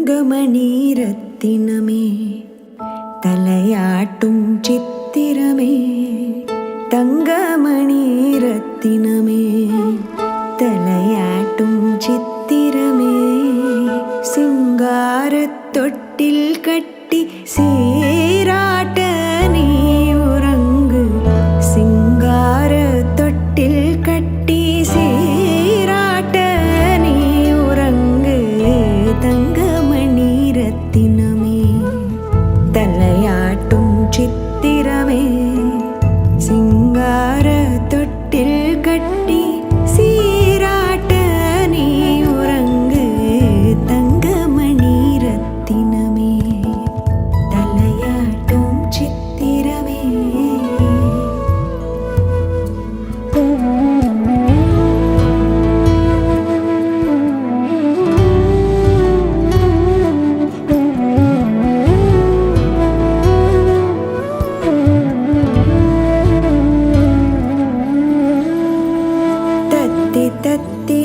தங்கமணி ரத்தினமே தலையாட்டும் சித்திரமே தங்கமணி ரத்தினமே தலையாட்டும் சித்திரமே சிங்காரத் தொட்டில் கட்டி சீராட்ட நீ உறங்கு சிங்காரத் தொட்டில் கட்டி சீராட்ட நீ உறங்கு தங்கமணி ரத்தினமே தலையாட்டும் சித்திரமே சிங்காரத் தொட்டில் கட்டி சீராட்ட நீ உறங்கு தங்கமணி ரத்தினமே தலையாட்டும் சித்திரமே. தத்தி